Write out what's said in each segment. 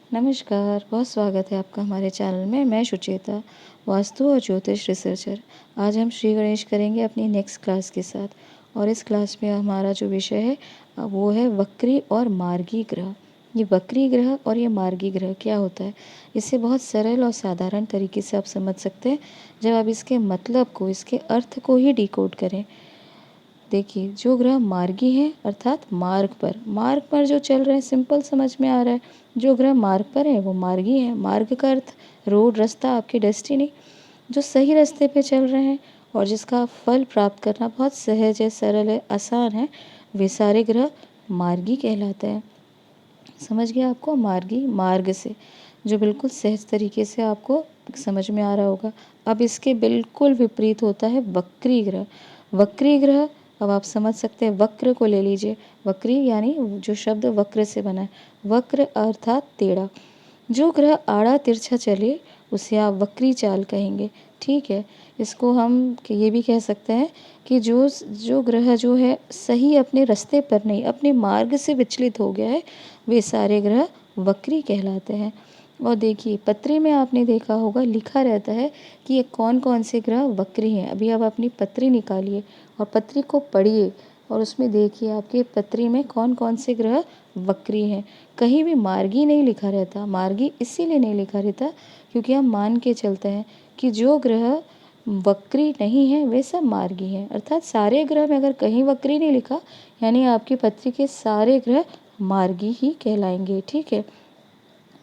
नमस्कार, बहुत स्वागत है आपका हमारे चैनल में। मैं सुचेता, वास्तु और ज्योतिष रिसर्चर। आज हम श्री गणेश करेंगे अपनी नेक्स्ट क्लास के साथ। और इस क्लास में हमारा जो विषय है वो है वक्री और मार्गी ग्रह। ये वक्री ग्रह और ये मार्गी ग्रह क्या होता है, इसे बहुत सरल और साधारण तरीके से आप समझ सकते हैं जब आप इसके मतलब को, इसके अर्थ को ही डिकोड करें। देखिए, जो ग्रह मार्गी हैं अर्थात मार्ग पर जो चल रहे हैं, सिंपल समझ में आ रहा है। जो ग्रह मार्ग पर है वो मार्गी हैं। मार्ग का अर्थ रोड, रास्ता, आपकी डेस्टिनी। जो सही रास्ते पे चल रहे हैं और जिसका फल प्राप्त करना बहुत सहज है, सरल है, आसान है, वे सारे ग्रह मार्गी कहलाते हैं। समझ गया आपको? मार्गी, मार्ग से, जो बिल्कुल सहज तरीके से आपको समझ में आ रहा होगा। अब इसके बिल्कुल विपरीत होता है वक्री ग्रह। वक्री ग्रह, अब आप समझ सकते हैं, वक्र को ले लीजिए। वक्री यानी जो शब्द वक्र से बना है, वक्र अर्थात टेढ़ा। जो ग्रह आड़ा तिरछा चले उसे आप वक्री चाल कहेंगे। ठीक है, इसको हम ये भी कह सकते हैं कि जो जो ग्रह जो है सही अपने रास्ते पर नहीं, अपने मार्ग से विचलित हो गया है, वे सारे ग्रह वक्री कहलाते हैं। और देखिए, पत्री में आपने देखा होगा लिखा रहता है कि ये कौन कौन से ग्रह वक्री हैं। अभी आप अपनी पत्री निकालिए और पत्री को पढ़िए और उसमें देखिए आपके पत्री में कौन कौन से ग्रह वक्री हैं। कहीं भी मार्गी नहीं लिखा रहता। मार्गी इसीलिए नहीं लिखा रहता क्योंकि हम मान के चलते हैं कि जो ग्रह वक्री नहीं है वे सब मार्गी हैं। अर्थात सारे ग्रह में अगर कहीं वक्री नहीं लिखा, यानी आपकी पत्री के सारे ग्रह मार्गी ही कहलाएंगे। ठीक है,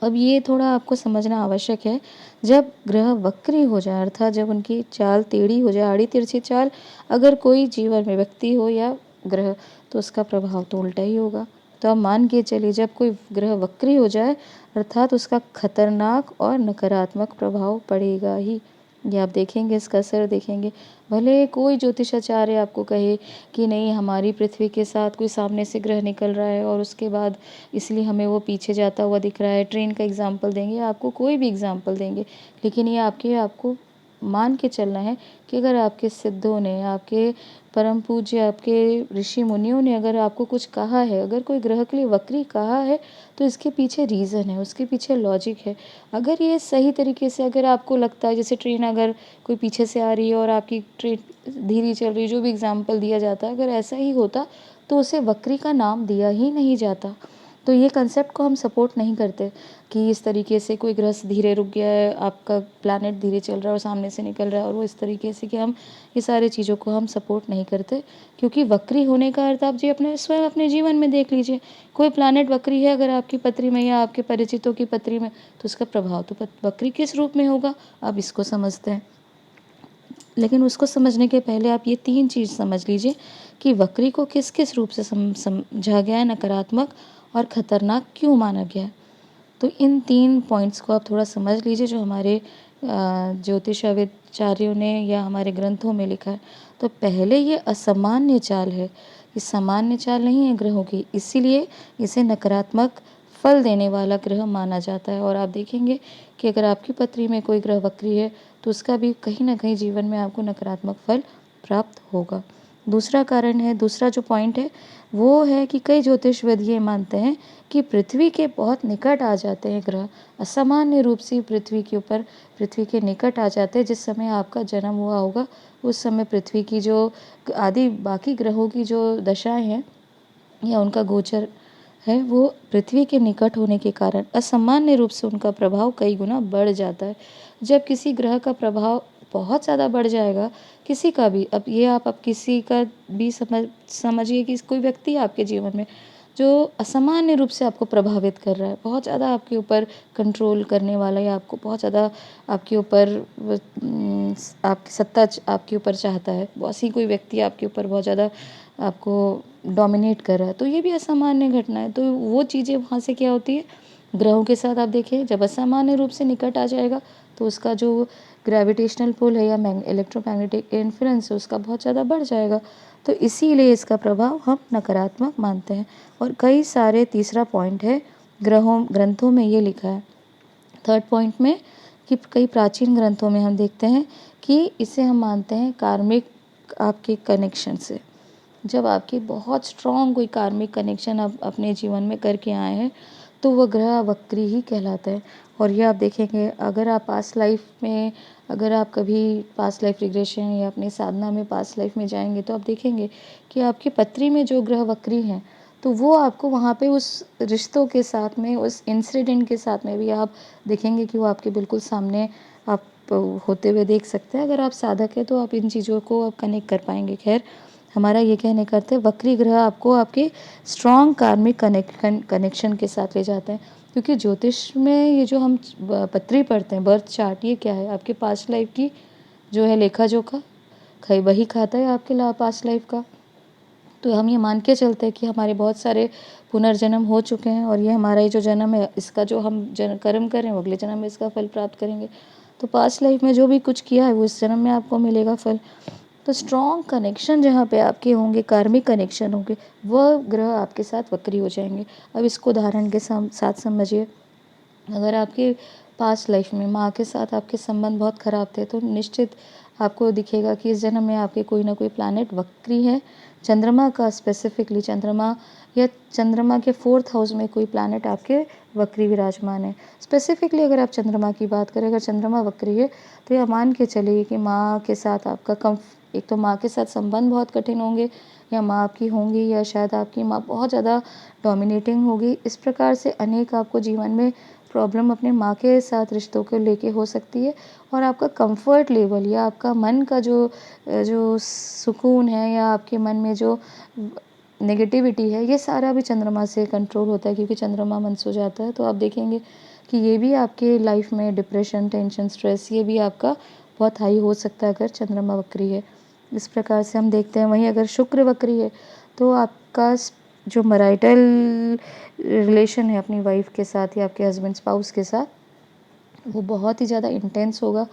अब ये थोड़ा आपको समझना आवश्यक है। जब ग्रह वक्री हो जाए अर्थात जब उनकी चाल टेढ़ी हो जाए, आड़ी तिरछी चाल, अगर कोई जीवन में व्यक्ति हो या ग्रह, तो उसका प्रभाव तो उल्टा ही होगा। तो आप मान के चलिए, जब कोई ग्रह वक्री हो जाए अर्थात उसका खतरनाक और नकारात्मक प्रभाव पड़ेगा ही। ये आप देखेंगे, इसका असर देखेंगे। भले कोई ज्योतिषाचार्य आपको कहे कि नहीं, हमारी पृथ्वी के साथ कोई सामने से ग्रह निकल रहा है और उसके बाद इसलिए हमें वो पीछे जाता हुआ दिख रहा है। ट्रेन का एग्जाम्पल देंगे आपको, कोई भी एग्जाम्पल देंगे, लेकिन ये आपको मान के चलना है कि अगर आपके सिद्धों ने, आपके परम पूज्य, आपके ऋषि मुनियों ने अगर आपको कुछ कहा है, अगर कोई ग्रह के लिए वक्री कहा है, तो इसके पीछे रीज़न है, उसके पीछे लॉजिक है। अगर ये सही तरीके से, अगर आपको लगता है जैसे ट्रेन अगर कोई पीछे से आ रही है और आपकी ट्रेन धीरे चल रही है, जो भी एग्जाम्पल दिया जाता है, अगर ऐसा ही होता तो उसे वक्री का नाम दिया ही नहीं जाता। तो ये कंसेप्ट को हम सपोर्ट नहीं करते कि इस तरीके से कोई ग्रह धीरे रुक गया है, आपका प्लैनेट धीरे चल रहा है और सामने से निकल रहा है, और वो इस तरीके से कि हम ये सारी चीज़ों को हम सपोर्ट नहीं करते। क्योंकि वक्री होने का अर्थ आप जी अपने स्वयं अपने जीवन में देख लीजिए। कोई प्लैनेट वक्री है अगर आपकी पत्री में या आपके परिचितों की पत्री में, तो उसका प्रभाव तो वक्री किस रूप में होगा, आप इसको समझते हैं। लेकिन उसको समझने के पहले आप ये 3 चीज़ समझ लीजिए कि वक्री को किस किस रूप से समझा गया है, नकारात्मक और ख़तरनाक क्यों माना गया है। तो इन 3 पॉइंट्स को आप थोड़ा समझ लीजिए जो हमारे ज्योतिषाचार्यों ने या हमारे ग्रंथों में लिखा है। तो पहले, ये असामान्य चाल है, ये सामान्य चाल नहीं है ग्रहों की, इसीलिए इसे नकारात्मक फल देने वाला ग्रह माना जाता है। और आप देखेंगे कि अगर आपकी पत्री में कोई ग्रह वक्री है तो उसका भी कहीं ना कहीं जीवन में आपको नकारात्मक फल प्राप्त होगा। दूसरा कारण है, दूसरा जो पॉइंट है वो है कि कई ज्योतिषविद ये मानते हैं कि पृथ्वी के बहुत निकट आ जाते हैं ग्रह, असामान्य रूप से पृथ्वी के ऊपर, पृथ्वी के निकट आ जाते हैं। जिस समय आपका जन्म हुआ होगा उस समय पृथ्वी की जो आदि बाकी ग्रहों की जो दशाएं हैं या उनका गोचर है, वो पृथ्वी के निकट होने के कारण असामान्य रूप से उनका प्रभाव कई गुना बढ़ जाता है। जब किसी ग्रह का प्रभाव बहुत ज़्यादा बढ़ जाएगा, किसी का भी, अब ये आप किसी का भी समझिए कि कोई व्यक्ति आपके जीवन में जो असामान्य रूप से आपको प्रभावित कर रहा है, बहुत ज़्यादा आपके ऊपर कंट्रोल करने वाला, या आपको बहुत ज़्यादा आपके ऊपर आपकी सत्ता आपके ऊपर चाहता है, ऐसी कोई व्यक्ति आपके ऊपर बहुत ज़्यादा आपको डोमिनेट कर रहा है, तो ये भी असामान्य घटना है। तो वो चीज़ें वहाँ से क्या होती है, ग्रहों के साथ आप देखिए, जब असामान्य रूप से निकट आ जाएगा तो उसका जो ग्रेविटेशनल पुल है या इलेक्ट्रोमैग्नेटिक इन्फ्लुएंस है उसका बहुत ज़्यादा बढ़ जाएगा। तो इसीलिए इसका प्रभाव हम नकारात्मक मानते हैं। और कई सारे, तीसरा पॉइंट है, ग्रंथों में ये लिखा है, थर्ड पॉइंट में, कि कई प्राचीन ग्रंथों में हम देखते हैं कि इसे हम मानते हैं कार्मिक आपके कनेक्शन से। जब आपकी बहुत स्ट्रॉन्ग कोई कार्मिक कनेक्शन आप अपने जीवन में करके आए हैं तो वह ग्रह वक्री ही कहलाता है। और ये आप देखेंगे, अगर आप पास्ट लाइफ में, अगर आप कभी पास्ट लाइफ रिग्रेशन या अपनी साधना में पास्ट लाइफ में जाएंगे तो आप देखेंगे कि आपकी पत्री में जो ग्रह वक्री हैं तो वो आपको वहाँ पे उस रिश्तों के साथ में, उस इंसिडेंट के साथ में भी आप देखेंगे कि वो आपके बिल्कुल सामने आप होते हुए देख सकते हैं। अगर आप साधक हैं तो आप इन चीज़ों को आप कनेक्ट कर पाएंगे। खैर, हमारा ये कहने का अर्थ है, वक्री ग्रह आपको आपके स्ट्रॉन्ग कार्मिक कनेक्शन के साथ ले जाते हैं। क्योंकि ज्योतिष में ये जो हम पत्री पढ़ते हैं, बर्थ चार्ट, ये क्या है, आपके पास्ट लाइफ की जो है लेखा जोखा वही खाता है आपके पास्ट लाइफ का। तो हम ये मान के चलते हैं कि हमारे बहुत सारे पुनर्जन्म हो चुके हैं और ये हमारा ये जो जन्म है, इसका जो हम कर्म करें वो अगले जन्म में इसका फल प्राप्त करेंगे। तो पास्ट लाइफ में जो भी कुछ किया है वो इस जन्म में आपको मिलेगा फल। तो स्ट्रॉन्ग कनेक्शन जहाँ पे आपके होंगे, कार्मिक कनेक्शन होंगे, वह ग्रह आपके साथ वक्री हो जाएंगे। अब इसको उदाहरण के साथ समझिए। अगर आपके पास्ट लाइफ में माँ के साथ आपके संबंध बहुत ख़राब थे तो निश्चित आपको दिखेगा कि इस जन्म में आपके कोई ना कोई प्लैनेट वक्री है। चंद्रमा का स्पेसिफिकली, चंद्रमा या चंद्रमा के 4th हाउस में कोई प्लैनेट आपके वक्री विराजमान है। स्पेसिफिकली अगर आप चंद्रमा की बात करें, अगर चंद्रमा वक्री है तो यह मान के चलिए कि माँ के साथ आपका एक तो माँ के साथ संबंध बहुत कठिन होंगे, या माँ आपकी होंगी, या शायद आपकी माँ बहुत ज़्यादा डोमिनेटिंग होगी। इस प्रकार से अनेक आपको जीवन में प्रॉब्लम अपने माँ के साथ रिश्तों को लेके हो सकती है। और आपका कंफर्ट लेवल या आपका मन का जो जो सुकून है या आपके मन में जो नेगेटिविटी है, ये सारा भी चंद्रमा से कंट्रोल होता है, क्योंकि चंद्रमा मन सो जाता है। तो आप देखेंगे कि ये भी आपके लाइफ में डिप्रेशन, टेंशन, स्ट्रेस, ये भी आपका बहुत हाई हो सकता है अगर चंद्रमा वक्री है। इस प्रकार से हम देखते हैं। वहीं अगर शुक्र वक्री है तो आपका जो मैरिटल रिलेशन है अपनी वाइफ के साथ या आपके हस्बैंड स्पाउस के साथ, वो बहुत ही ज़्यादा इंटेंस होगा।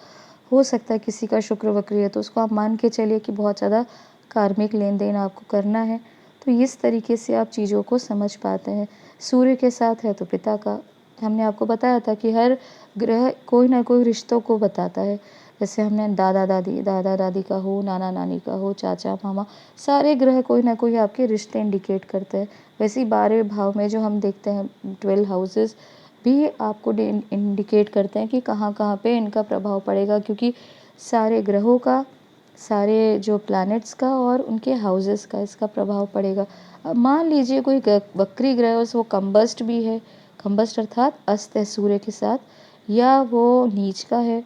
हो सकता है किसी का शुक्र वक्री है तो उसको आप मान के चलिए कि बहुत ज़्यादा कार्मिक लेन देन आपको करना है। तो इस तरीके से आप चीज़ों को समझ पाते हैं। सूर्य के साथ है तो पिता का, हमने आपको बताया था कि हर ग्रह कोई ना कोई रिश्तों को बताता है। जैसे हमने दादा दादी का हो, नाना नानी का हो, चाचा मामा, सारे ग्रह कोई ना कोई आपके रिश्ते इंडिकेट करते हैं। वैसे ही 12वें भाव में जो हम देखते हैं 12 हाउसेस भी आपको इंडिकेट करते हैं कि कहाँ कहाँ पे इनका प्रभाव पड़ेगा, क्योंकि सारे ग्रहों का, सारे जो प्लैनेट्स का और उनके हाउसेस का इसका प्रभाव पड़ेगा। अब मान लीजिए कोई वक्री ग्रह है, वो कंबस्ट भी है, कंबस्ट अर्थात अस्त है सूर्य के साथ, या वो नीच का है,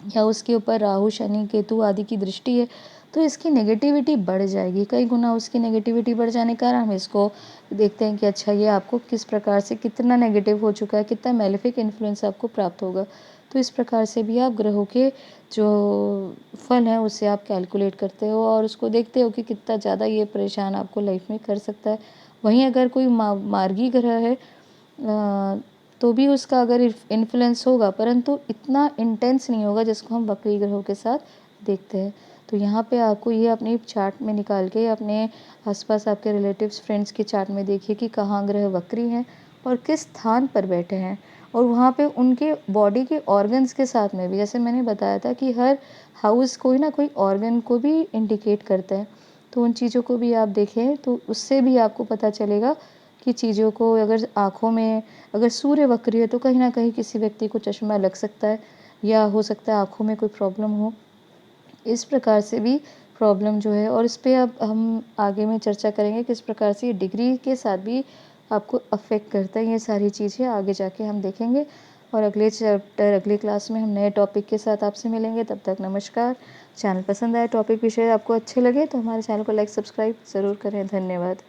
या उसके ऊपर राहु शनि केतु आदि की दृष्टि है, तो इसकी नेगेटिविटी बढ़ जाएगी। कई गुना उसकी नेगेटिविटी बढ़ जाने के कारण हम इसको देखते हैं कि अच्छा, ये आपको किस प्रकार से कितना नेगेटिव हो चुका है, कितना मेलेफिक इन्फ्लुएंस आपको प्राप्त होगा। तो इस प्रकार से भी आप ग्रहों के जो फल हैं उससे आप कैलकुलेट करते हो और उसको देखते हो कि कितना ज़्यादा ये परेशान आपको लाइफ में कर सकता है। वहीं अगर कोई मार्गी ग्रह है तो भी उसका अगर इन्फ्लुएंस होगा, परंतु इतना इंटेंस नहीं होगा जिसको हम वक्री ग्रहों के साथ देखते हैं। तो यहाँ पे आपको ये अपनी चार्ट में निकाल के अपने आसपास आपके रिलेटिव्स, फ्रेंड्स के चार्ट में देखिए कि कहाँ ग्रह वक्री हैं और किस स्थान पर बैठे हैं, और वहाँ पे उनके बॉडी के ऑर्गन्स के साथ में भी, जैसे मैंने बताया था कि हर हाउस कोई ना कोई ऑर्गन को भी इंडिकेट करता है। तो उन चीज़ों को भी आप देखें तो उससे भी आपको पता चलेगा कि चीज़ों को, अगर आँखों में अगर सूर्य वक्री है तो कहीं ना कहीं किसी व्यक्ति को चश्मा लग सकता है, या हो सकता है आँखों में कोई प्रॉब्लम हो। इस प्रकार से भी प्रॉब्लम जो है, और इस पे अब हम आगे में चर्चा करेंगे किस प्रकार से ये डिग्री के साथ भी आपको अफेक्ट करता है। ये सारी चीज़ें आगे जाके हम देखेंगे, और अगले चैप्टर, अगली क्लास में हम नए टॉपिक के साथ आपसे मिलेंगे। तब तक नमस्कार। चैनल पसंद आए, टॉपिक विषय आपको अच्छे लगे तो हमारे चैनल को लाइक सब्सक्राइब ज़रूर करें। धन्यवाद।